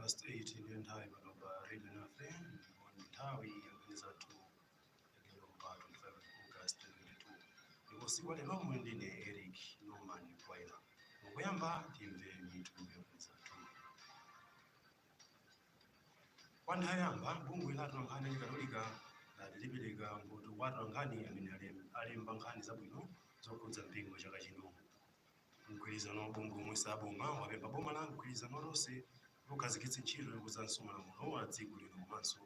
+8 ndiyo nthawi pano pa Alinafe nthawi ya Zathu lero pa 25 August 2022 ndipo siku lero muli ndine Eric Norman Kwaila mukuyamba timve mitu ya Zathu. Wantayamba bungwe la Nkhani Katolika lipereka mbuto wa Nkhani amene alemba nkhani zabwino zokhudza mpingo chaka chino. Mgwirizano wa bungwe omwe saboma wapempha boma la mgwirizano lonse lokhazikitsa ntchito yokuzanso malamulo a dziko lino komanso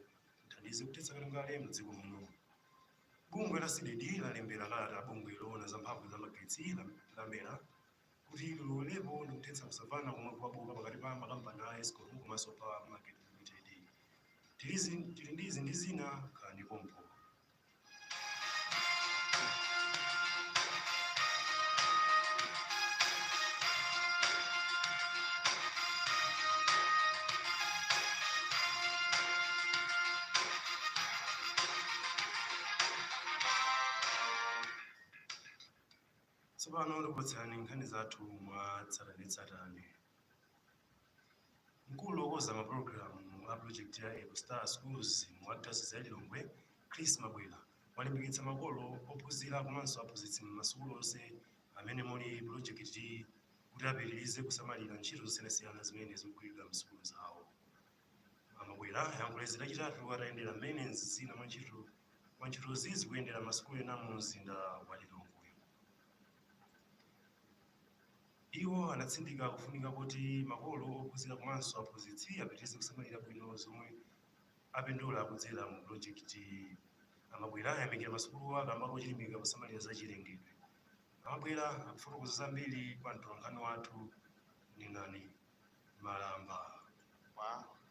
kuthandiza kuthetsa katangale mu dziko muno. Bungwe la CDD lalembera kalata bungwe loona za mphamvu za magetsi lamera kuti lilolepo ndi kuthetsa kusavana komwe kuwabuka pakati pa makampani a Eskom komanso pa Market Limited. Tili ndi izi ndi zina khalani pompo. Tsopano ndikupatsani nkhani zathu mwatsatanetsatane. Mkulu wokoza mapulogalamu a project ya Eco Star Schools mu Dayosisi ya Lilongwe Chris Mabwela walimbikitsa makolo ophunzira komanso aphunzitsi m'masukulu onse amene muli projekiti kuti apitirize kusamalira ntchito zosiyanasiyana zimene zikugwiridwa m'sukulu zawo. Mabwela yankhulezera chitatu atayendera mmene zina mwa ntchitozi zikuyendera masukulu ena mu mzinda wa Lilongwe. Iwo anatsindika kufunika kuti makolo ophunzira komanso aphunzitsi apitirize kusamalira bwino zomwe apindula kudzera mu projekiti. Mabwela ayamikira masukulu akamba kochilimika kusamalira za chilengedwe. Mabwela akufotokoza zambiri kwa mtolankhani wathu Nkhani Malamba.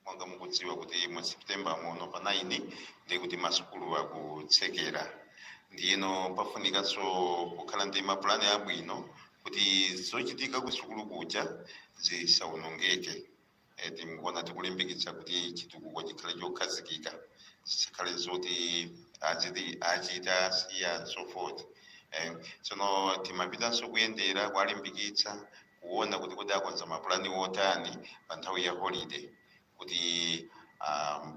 Mwanga mukudziwa kuti mu September muno pa 9 ndi kuti masukulu akutsekera. Ndiyeno pafunikanso kukhala ndi mapulani abwino kuti zochitika ku sukulu kuja zisawonongeke. Timkuona tikulimbikitsa kuti chitukuko chikhale chokhazikika, zisakhale zoti achita siya so forth. Tsono timapitanso kuyendera kuwalimbikitsa kuona kuti kodi akonza mapulani otani pa nthawi ya holiday kuti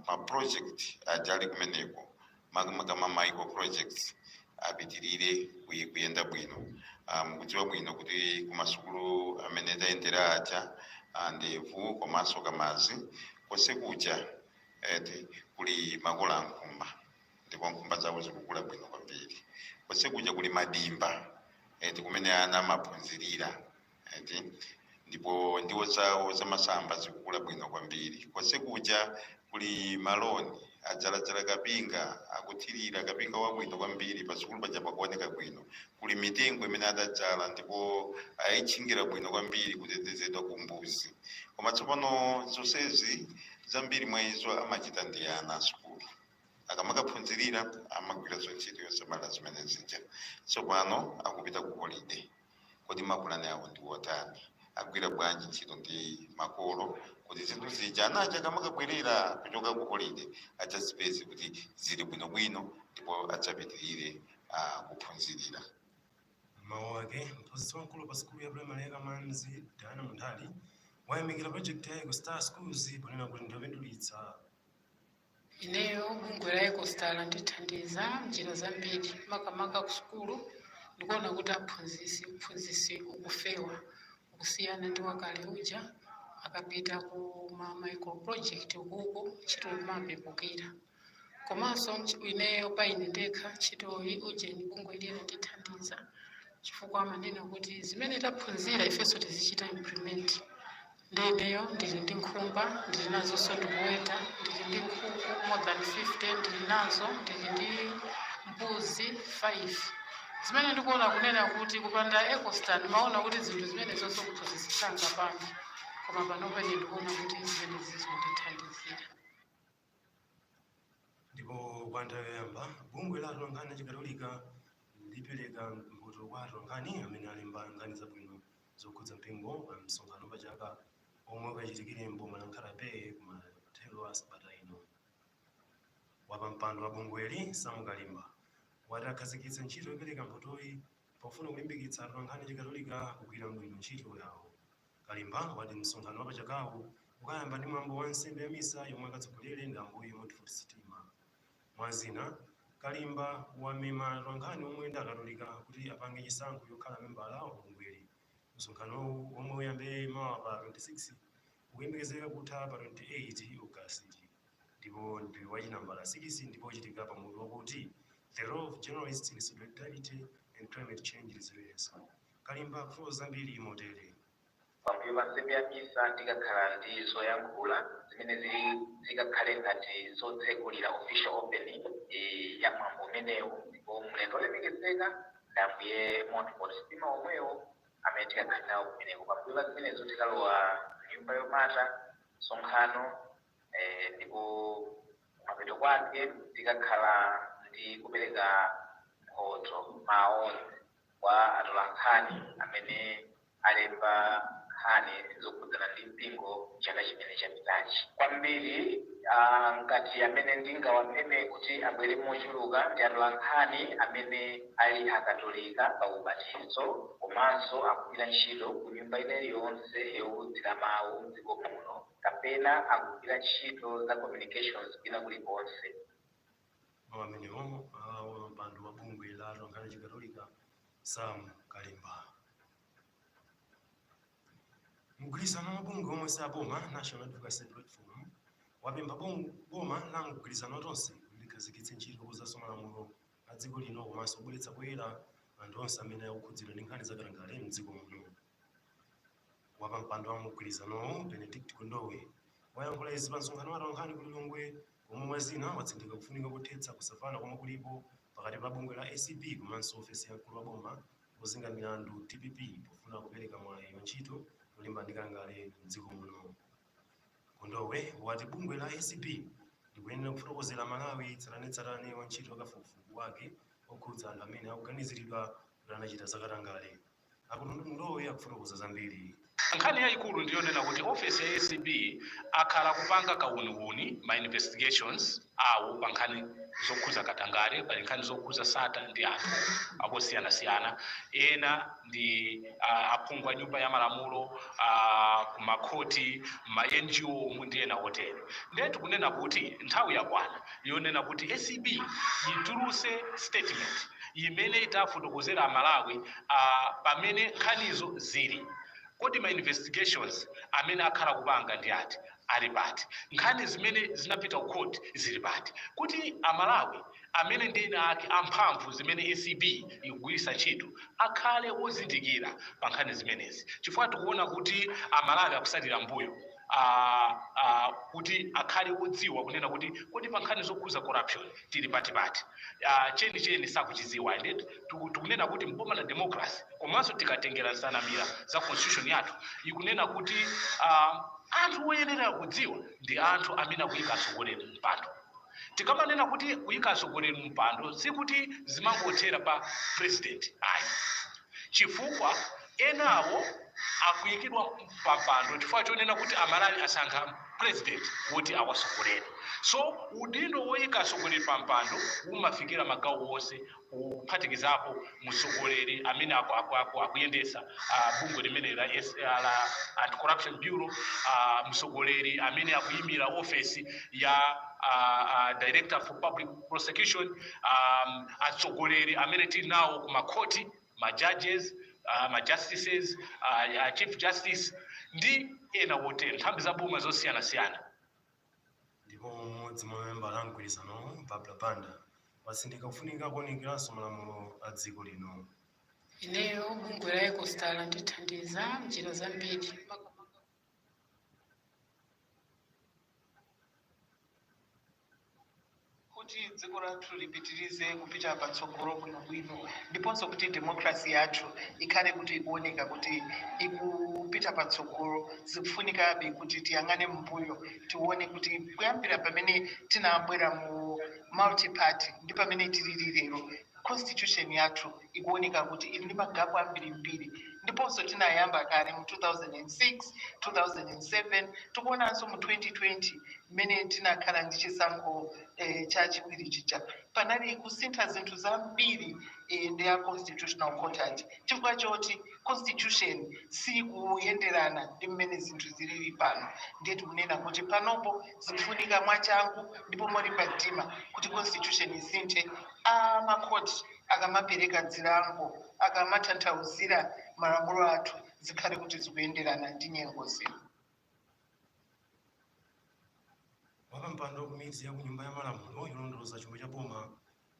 ma project ajali kumeneko makama micro projects apitirire kuyenda bwino. Mukudziwa bwino kuti kumasukulu amene tayendera aja ndevu komanso kamazi konse kuja kuli makolo ankhumba ndipo nkhumba zawo zikukula bwino kwambiri. Konse kuja kuli madimba kumene ana amaphunzirira ndipo ndiwo zawo zamasamba zikukula bwino kwambiri. Konse kuja kuli maloni adzaladzala kapinga akuthirira kapinga wabwino kwambiri pasukulu paja pakuoneka bwino. Kuli mitengo imene adadzala ndipo ayitchingira bwino kwambiri kutetezedwa kumbuzi. Koma tsopano zonsezi zambiri mwa izo amachita ndi ana asukulu. Akamakaphunzirira amagwira ntchito yosamala zimene zija. Tsopano akupita ku holiday. Kodi mapulani awo ndi otani? Agwira bwanji ntchito ndi makolo kuti zinthu zija anaja kamakabwerera kuchoka ku holiday achazipeze kuti zili bwinobwino ndipo achapitirire kuphunzirira. Mawu ake mphunzitsi wamkulu pa sukulu ya primary ya Kamanzi Diana Munthali wayamikira project ya Eco Star Schools ponena kuti ndiyopindulitsa. Ineyo bungwe la Eco Star landithandiza njira zambiri makamaka ku sukulu ndikuona kuti aphunzitsi ukufewa kusiyana ndi wakale uja akapita ku micro project ukuko ntchito imapepukira. Komanso ineyo pa ine ndekha ntchitoyi ujeni bungwe lina landithandiza chifukwa amanena kuti zimene taphunzira ifenso tizichita implement. Ineyo ndili ndi nkhumba, ndili nazo ndikuweta, ndili ndi nkhuku more than 50 ndili nazo, ndili ndi mbuzi 5. Zimene ndikuona kunena kuti kupanda Eco Star maona kuti zinthu zimene zonse kuphunzitsanga pano. Koma panopa ine ndikuona kuti zimene zizondithandizira. Ndipo kwa nthawi yoyamba bungwe la Nkhani Katolika lipereka mbuto kwa Nkhani amene alemba nkhani zabwino zokhudza mpingo pa msonkhano pa chaka omwe ukachitikire mboma la Nkhalabe kumathero a sabata ino. Wapampando wa bungweli Samu Kalimba wati akhazikitsa ntchito yopereka mbutoyi pofuna kulimbikitsa Nkhani Katolika kugwira bwino ntchito yawo. Kalimba wati msonkhano wa pachakawu ukayamba ndi mwambo wa nsembe ya misa yomwe akatsogolere ndi ambuye Montfort Sitima. Mwazina Kalimba wamema Nkhani omwe ndi akatolika kuti apange chisankho yokhala membala wa bungweli. Msonkhano omwe uyambe mawa pa 26 ukuyembekezeka kutha pa 28 August ndipo ndi wachinambala 6 ndipo uchitika pamutu wakuti the role of journalists in solidarity and climate change resilience. Kalimba kufotokoza zambiri motere. Pambuyo pa nsembe ya misa ndikakhala ndi zoyankhula zimene zikakhale ngati zotsegulira official opening ya mwambo umenewu, ndipo mlendo olemekezeka ndi ambuye Montfort Sitima omwewo amene tikakhala nawo kumeneko. Pambuyo pa zimenezo tikalowa nyumba yomata msonkhano, ndipo mapeto kwake tikakhala ndi kupereka mphoto maoni kwa atolankhani amene alemba nkhani zokhudzana ndi mpingo chaka chimene chapitachi. Kwambiri ngati amene ndingawapemphe kuti abwere mochuluka ndi atolankhani amene ali akatolika pa ubatizo komanso akugwira ntchito ku nyumba iliyonse yowudzira mawu m'dziko muno kapena akugwira ntchito za communications kwina kulikonse. Amenewo mpando wa bungwe la atolankhani chikatolika Sam Kalimba. Mgwirizano mabungwe omwe saboma National Advocacy Platform wapempha boma la mgwirizano tonse likhazikitse ntchito za malamulo a dziko lino komanso kubweretsa poyera anthu onse amene akukhudzidwa ndi nkhani zakatangale m'dziko muno. Wapa mpando wa mgwirizanowo Benedict Kondowe wayankhula izi pa msonkhano wa atolankhani ku Lilongwe omwe mwazina watsindika kufunika kuthetsa kusavana komwe kulipo pakati pa bungwe la ACP komanso ofesi ya mkulu wa boma ozenga milandu TPP pofuna kupereka mwayi wa ntchito kulimba ndi katangale m'dziko muno. Kondowe wati bungwe la ACP likuyenera kufotokozera Malawi tsatanetsatane wa ntchito kafukufuku wake okhudza anthu amene akuganiziridwa kuti anachita zakatangale. Kondowe akufotokoza zambiri. Nkhani yayikulu ndiyonena kuti ofesi ya ACP akhala kupanga kauniuni ma investigations awo pa nkhani zokhuza katangale, pa nkhani zokhuza sata ndi anthu akosiyanasiyana. Ena ndi aphungu a nyumba ya malamulo, kumakhoti, ma NGO omwe ndi ena otero. Ndiye tikunena kuti nthawi yakwana yonena kuti ACP ituluse statement imene itafotokozera Malawi pamene nkhanizo zili. Kodi ma investigations amene akhala kupanga ndi ati ali pati, nkhani zimene zinapita ku court zili pati, kuti Amalawi amene ndi ena ake amphamvu zimene ACP ikugwiritsa ntchito akhale ozindikira pa nkhani zimenezi, chifukwa tikuona kuti Amalawi akusatira mbuyo kuti akhale odziwa kunena kuti kodi pa nkhani zokhuza corruption tili pati cheni sakuchiziwa. Ende tikunena kuti mboma la democracy komanso tikatengera nsanamira za constitution yathu ikunena kuti anthu oyenera kudziwa ndi anthu amene akuyika atsogoleri mpando. Tikamanena kuti kuyika atsogoleri mpando sikuti zimangothera pa president ayi, chifukwa enawo akuyikidwa pa mpando chifukwa chonena kuti Amalawi asankha president woti awatsogolere. So udindo woyika atsogoleri pa mpando umafikira magawo wonse kuphatikizapo mtsogoleri amene akuyendesa bungwe limene la Anti-Corruption Bureau, mtsogoleri amene akuyimira ofesi ya Director for Public Prosecution, atsogoleri amene tili nawo kumakhoti, ma judges, ma justices, chief justice ndi ena wotero, nthambi za boma zosiyanasiyana. Ndipo mmodzi mwa mamembala a mgwirizano Babla Banda watsindika kufunika kuonekeranso malamulo a dziko lino. Ineyo bungwe la Ecostal ndithandiza njira zambiri kuti dziko lathu lipitirize kupita patsogolo bwinobwino, ndiponso kuti democracy yathu ikhale kuti ikuoneka kuti ikupita patsogolo. Zikufunikabe kuti tiyang'ane mbuyo tione kuti kuyambira pamene tinabwera mu multi party ndi pamene tilili lero constitution yathu ikuoneka kuti ili ndi magapu ambirimbiri, ndiponso tinayamba kale mu 2006 2007 tikuonanso mu 2020 mmene tinakhala ndi chisankho chachiwiri chija panali kusintha zinthu zambiri ndi ya constitutional court ati chifukwa choti constitution sikuyenderana ndi mmene zinthu zilili pano. Ndiye tikunena kuti panopo zikufunika mwachangu ndipo molimba mtima kuti constitution isinthe, amakhoti akamapereka zilango akamatanthauzira malamulo athu zikhale kuti zikuyenderana ndi nyengo zino. Wapampando kumidzi ya kunyumba ya malamulo yolondoloza chomwe cha boma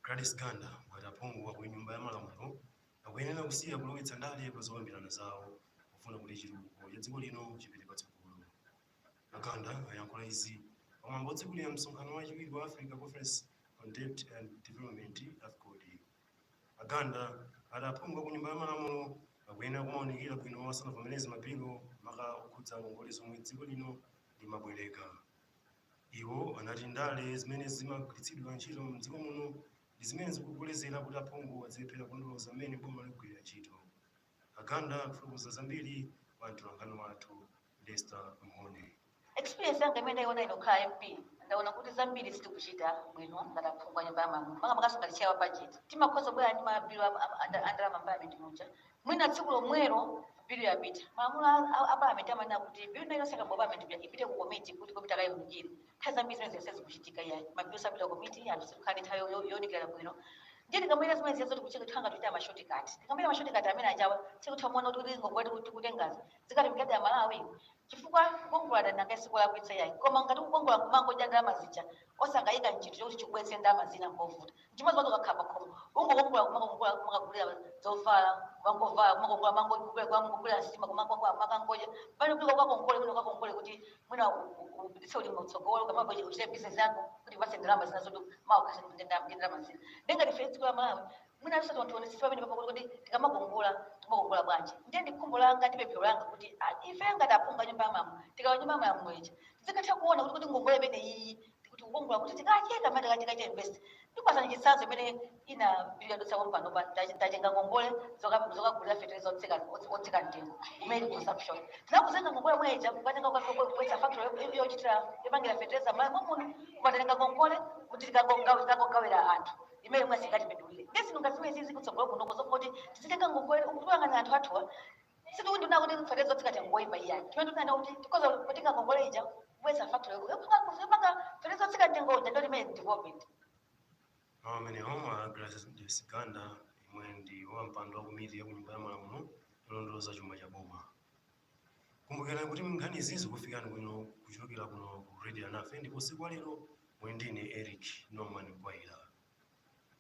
Gladys Ganda mwati aphungu wa kunyumba ya malamulo akuyenera kusiya kulowetsa ndale pa zokambirana zawo kufuna kuti chitukuko cha dziko lino chipite patsogolo. Ganda ayankhula izi pamwambo otsegulira msonkhano wachiwiri wa Africa Conference on Debt and Development AFCOD. Ganda ati aphungu wa kunyumba ya malamulo akuyenera kumaonekera bwino asanavomereze mapiko maka okhudza ngongole zomwe dziko lino limabwereka. Iwo anati ndale zimene zimagwiritsidwa ntchito mdziko muno ndi zimene zikugolezera kuti aphungu azilephera kulondoloza mmene boma likugwirira ntchito. Ganda kufotokoza zambiri pa mtolankhani wathu Lester Mhone. Experience yanga imene ndaiona inokhala MP ndaona kuti zambiri sitikuchita bwino ngati aphungu a nyumba ya malamulo manga makasungalichawa budget timakhoza bwera ndi mabilo andalama parliament muja mwina tsiku lomwero bill yapita malamulo a parliament amanena kuti bill ino yonse yakabwa parliament ipite ku committee kuti komiti akayiwunikire. Nthawi zambiri zimene ziyese zikuchitika yayi mabilo sapita ku committee anthu sikukhale nthawi yowonikira bwino. Ndiye tikamwera zimene ziyezo tikucheka tikhanga tuita amashortcut tikamwera amashortcut amene achawa tikuthamona kuti ngongole tikutengazi zikati mgadi ya Malawi chifukwa kukongola nakasikola kuitsa yayi koma ngati kukongola kumango ja ndalama zija osangayika nchito chokuti chibwetse ndalama zina ngovuta ndimazi wazo kakhapa khomo ungokongola kumakagulira zovala wangovala kumakongola mango kugulira sima kumakangoja pale kuliko kwakongole kuno kwakongole kuti mwina ubuditse uli mutsogolo kama baje uchite business yako kuti basi ndalama zina zodo maokasi ndalama zina ndenga diferensi kwa Malawi mwina alisa tontuone sisi pamene papo kuti timakongola bwanji ndiye ndikumbulo ngati pepero langa kuti ife ngati aphunga nyumba ya malamulo tikawanyumba ya malamulo ija zikatha kuona kuti ngongole imene iyi kuti kukongola kuti tikacheka mata tikacha invest ndipasana chisanzo imene ina bill yadutsa kompano pa tatenga ngongole zokagulira fertilizer otsika mtengo imene consumption tinakuzenga ngongole mweja kukatenga kwa factory yochitira yopangira fertilizer muno kukatenga ngongole kuti tikagawira anthu imene mwezi ngati medulire ngezi ngazimwe zizi kutsogolo kuno zokoti tizitenga ngongole ukutwanga anthu athu situ ndi nakuti fertilizer otsika ngoimba iya timene tunana kuti tikoza kutenga ngongole ija mwezi factory yopanga fertilizer otsika mtengo ndio limene development. Amene homa Gladys Ganda imwe ndi wampando wa komiti ya kunyumba ya malamulo yolondoloza chuma cha boma. Kumbukirani kuti nkhani izi zikufikani kuno kuchokera kuno ku Radio Alinafe ndipo siku lero mwendine Eric Norman Kwaila.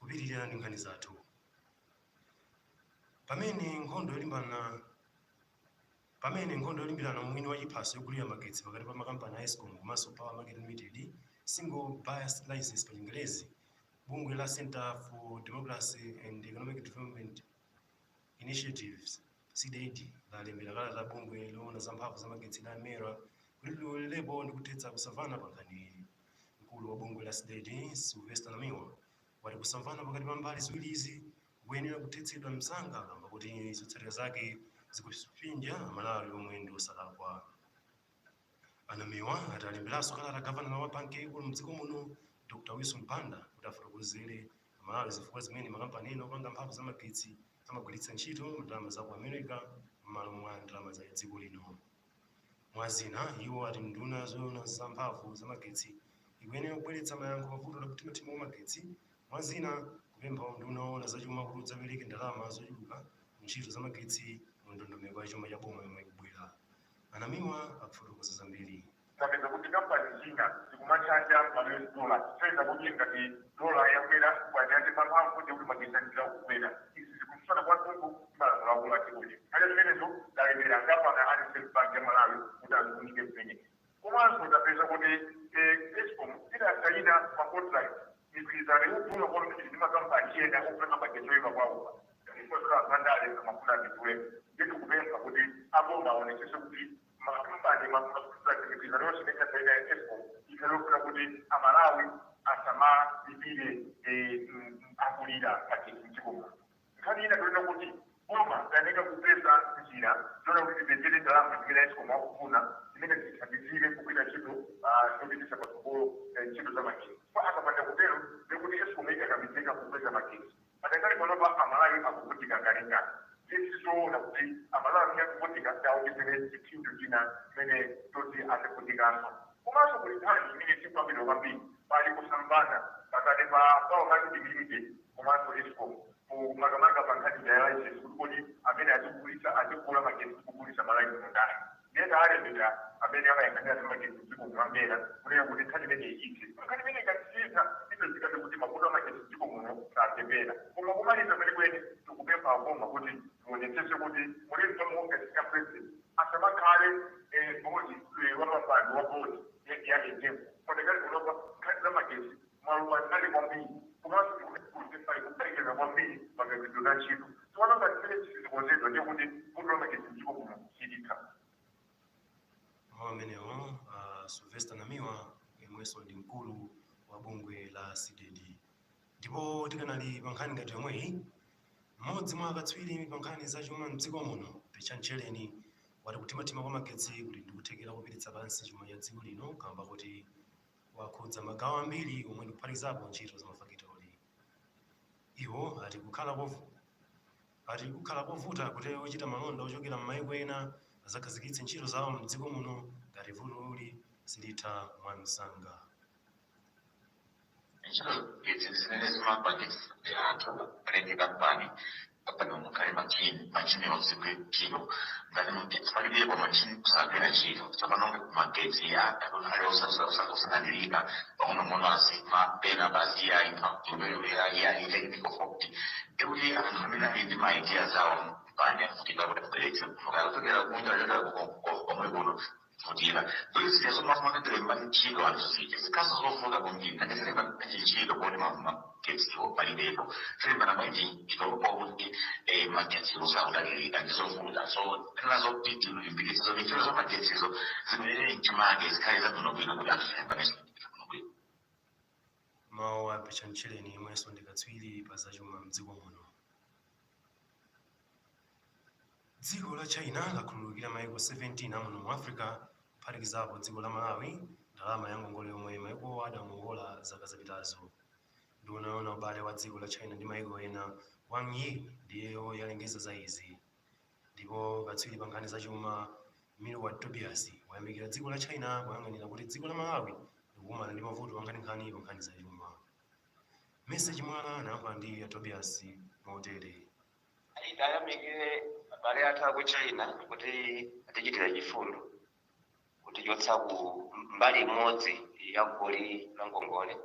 Kupitirira ndi nkhani zathu. Pamene nkhondo yolimbirana mwini wa chiphaso yogulira magetsi pakati pa makampani a Eskom komanso Power Market Limited Single Buyers License pa Chingerezi, bungwe la Center for Democracy and Economic Development Initiatives CDD lalembera kala la bungwe loona za mphamvu za magetsi la Mera kuti lilolepo ndi kuthetsa kusavana pa nkhani iyi. Mkulu wa bungwe la CDD Sylvester Namiwa wati kusavana pakati pa mbali ziwirizi kuyenera kuthetsedwa msanga kamba kuti zotsatira zake zikupinja Malawi omwe ndi osalakwa. Anamiwa ati alemberanso kalata gavana wa banki yaikulu mdziko muno Dr. Wilson Banda kuti afotokozere Malawi zifukwa zimene makampani ena opanga mphamvu za magetsi amagwiritsa ntchito ndalama za ku America m'malo mwa ndalama za dziko lino. Mwazina iwo ati nduna zoona za mphamvu za magetsi ikuyenera kubweretsa mayankho pavuto la kutimtima kwa magetsi. Mwazina kupempha nduna zoona zachuma kuti udzapereke ndalama zochuluka ntchito za magetsi mu ndondomeko ya chuma cha boma yomwe ikubwera. Anamiwa akufotokoza zambiri. Kapeza kuti kampani zina zikumachanja mamiliyoni dola fedha kuti ngati dola yakwera kwanyanje pamphamvu kuti kuti magetsanjira kukwera izi zikusana kwathunthu malamulo achikuli ale zimenezo dalemera ngapana ali Central Bank ya Malawi kuti azikunike zimene komanso tapeza kuti Eskom idasayina macontract migwirizano yofuna kuona kuti ndi makampani ena okupanga magetsi oyipa kwawo andale amafuna azituweko ndiye kupempha kuti aboma aonetsese kuti makampani migwirizano yonse imene yasayina ya Eskom ikhalofuna kuti Amalawi asamalipire akulira magetsi mdziko muno. Nkhani ina toenda kuti boma yanenge kupeza njira toda kuti tipedzere ndalama zimene escom akufuna zimene zithandizire kukuita ntchito zopitisa patsogolo ntchito za magetsi kwa akapanda kutero ndekuti escom ikakamizika kupeza magetsi patakali panopa amalawi akuvutika kalingana tisizoona kuti amalawi amene akuvutika aonjezere chipindu china chimene toti azivutikanso komanso kuli nkhani imene sikupambidwa kwambiri pali kusambana pakati pa power limited komanso escom makamaka pa nkhani dialysis kuti kodi amene azigula magetsi kugulisa malaini mundani ndiyeta alembera amene amayang'anira za magetsi dziko kumambera kunena kuti nkhani imene iite nkhani imene ikatisiza ipezekade kuti mavuto amagetsi dziko muno satembera koma kumaliza kwenikweni tikupempha aboma kuti muonetsese kuti mulezi wa muofesi ya president asamakhale bodi wamapando wa bodi ya ejengo patakali kunopa nkhani za magetsi malumanali kwambiri komanso kuperekeza kwambiri magazito na ntchito tiwananga zimene zisizikonzedwa ndiye kuti vuto la magetsi dziko muno silitha amenewo Sylvester Namiwa yemwenso ndi mkulu wa bungwe la CDD. Ndipo tikanali pa nkhani ngati yomweyi, mmodzi mwa akatswiri pa nkhani za chuma mdziko muno Ncheleni wati kuthimathima kwa magetsi kuti ndikuthekera kupititsa pansi chuma cha dziko lino kamba kuti wakhudza magawo ambiri omwe ndikuphatikizapo ntchito za mafakitoli. Iwo ati kukhala kovuta kuti ochita malonda ochokera m'mayiko ena azakhazikitse ntchito zawo mdziko muno ngati vutoli silitha mwamsanga. Ntchito zimene zimapangitsa anthu kupereka pani pano mukhale machini ozigwe kilo ngati palibe kwa machini kusagwira ntchito tsopano magetsi ali osanadilika pang'onong'ono asima pena basi ya technical fault ekuti anthu amene ali ndi maidiya zawo mpanya kutika kuti kupereke mukatokera kunja komwe kuno futira kwezi yazomafuna kutelemba ntchito anthu zija zikhaso zovuta kwambiri ndatelemba ntchito kuti magetsiwo palibepo telemba na ntchito okuti magetsiwo sakudalirika ndizovuta so nazo mpikitso zomintchito zamagetsizo zimene mchimake zikhale zabwino bwino kuti anthu telemba bwino bwino. Mawu a Ncheleni yemwenso ndi katswiri pa zachuma mdziko muno. Dziko la China lakhululukira mayiko 17 amuno mu Africa kuphatikizapo dziko la Malawi ndalama ya ngongole yomwe mayiko adamuwola zaka zapitazo. Ndikunaona ubale wa dziko la China ndi mayiko ena Wang Yi ndiyeyo yalengeza za izi. Ndipo katswiri pa nkhani zachuma Milward Tobias wayamikira dziko la China kuyang'anira kuti dziko la Malawi likukumana ndi mavuto a nkhaninkhani pa nkhani zachuma. Message mwana anayankhula ndi Tobias motere. Ayamikire abale athu ku China kuti atichitira chifundo kuti chotsa ku mbali imodzi ya goli la ngongole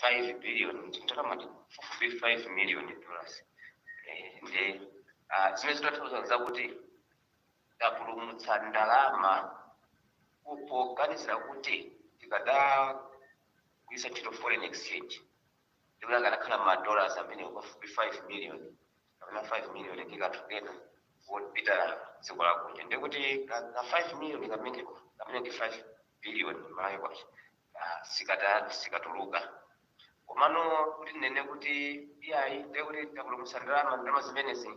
5 billion ndalama 5 million dollars ndi zimene zitathoza kuti tapulumutsa ndalama kupoganizira kuti tikadagwiritsa ntchito foreign exchange ndikuti akanakhala ma-dollars amene 5 million kapena 5 million tikatokena kupita dziko lakunja ndikuti ka 5 million kameneko 5 billion malawi sikatuluka komano kuti nene kuti iyayi ndikuti tapulumutsa ndalama zimenezi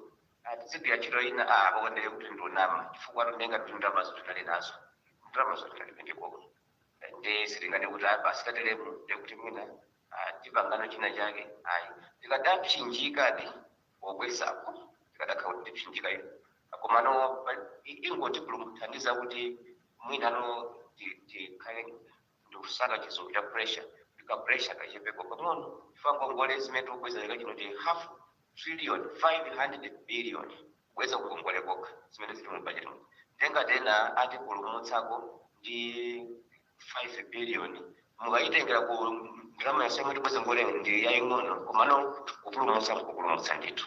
tizigwira ntchito ina pakondere kuti ndionama chifukwa tunenga kuti ndalama zotinali nazo ndalama zotinalipendekoko ndi sitingati kuti basi tateremu ndikuti mwina tipangano china chake ayi tikadapsinjikadi pobwesapo tikadakhala kuti tipsinjika ino komano ingoti kulumthandiza kuti mwinano tikhale ndikusaka chizo cha pressure ika pressure kachepeko pang'ono chifukwa ngongole zimene tikubweza leka chino ti 500 trillion 500 billion kubweza ngongole kokha zimene zili mu budget tenga tena ati kulumutsako ndi 5 billion mukayitengera ku ndalama yonse imwe tikubweza ngongole ndi yaying'ono komano kupulumutsa ndithu.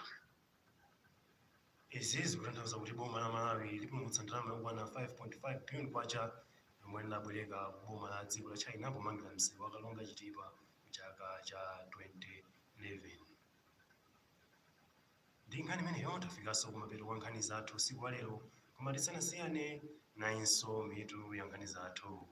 Izi zikutanthauza kuti boma la Malawi lipulumutsa ndalama yokwana 5.5 billion kwacha yomwe linabwereka ku boma la dziko la China pomangira msewu wa Kalonga Chitipa mchaka cha 2011. Ndi nkhani imeneyo tafikanso kumapeto kwa nkhani zathu usiku wa lero, koma tisanasiyane nayinso mitu ya nkhani zathu.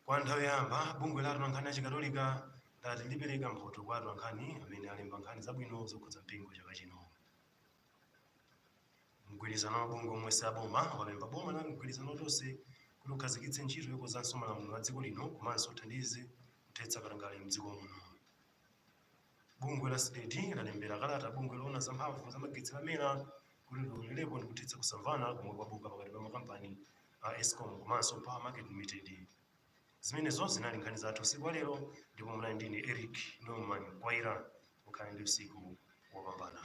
Kwa nthawi yoyamba bungwe la Nkhani ya Chikatolika ndati lipereka mphoto kwa Nkhani amene alemba nkhani zabwino zokhudza mpingo chaka chino. Mgwirizano wa bungwe omwe saboma wapempha boma la mgwirizano tonse kuti ukhazikitse ntchito yokonzanso malamulo a dziko lino komanso uthandize kuthetsa katangale mdziko muno. Bungwe la sideti lalembera kalata bungwe loona za mphamvu za magetsi lamera kuti lilepo ndi kuthetsa kusamvana komwe kwabuka pakati pa makampani a Eskom komanso Power Market Limited. Zimenezo zinali nkhani zathu usiku wa lero, ndipo munali ndine Eric Norman Kwaira. Mukhale ndi usiku wopambana.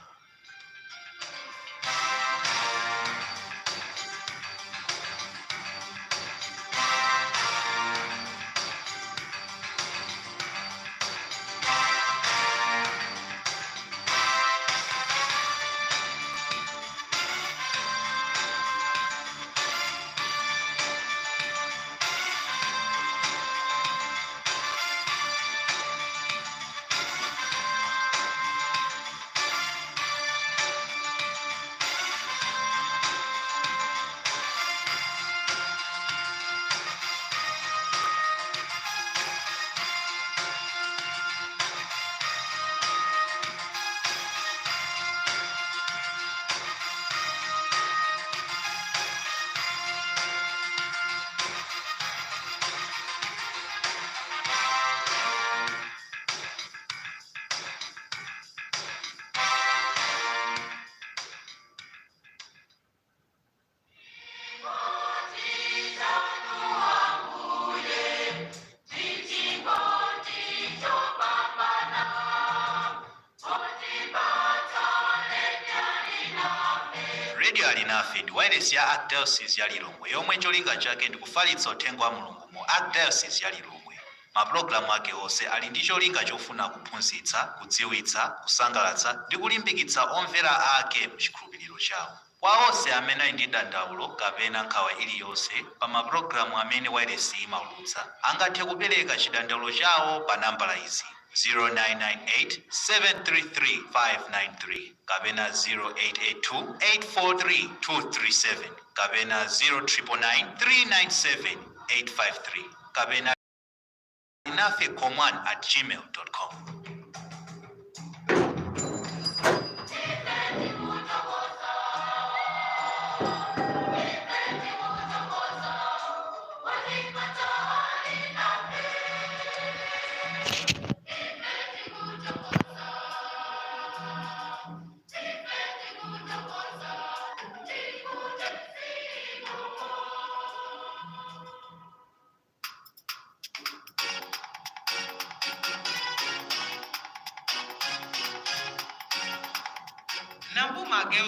Alinafe ndi wireless ya Archdiocese ya Lilongwe yomwe cholinga chake ndi kufalitsa uthenga wa Mulungu mu Archdiocese ya Lilongwe. Mapulogalamu ake onse ali ndi cholinga chofuna kuphunzitsa, kudziwitsa, kusangalatsa ndi kulimbikitsa omvera ake mchikhulupiriro chawo. Kwa onse amene ali ndi dandaulo kapena nkhawa iliyonse pa mapulogalamu amene wireless imaulutsa, angathe kupereka chidandaulo chawo pa nambala izi: 0998-733-593 kapena 0882-843-237 kapena 0999-397-853 kapena alinafe@gmail.com. Nambuma girls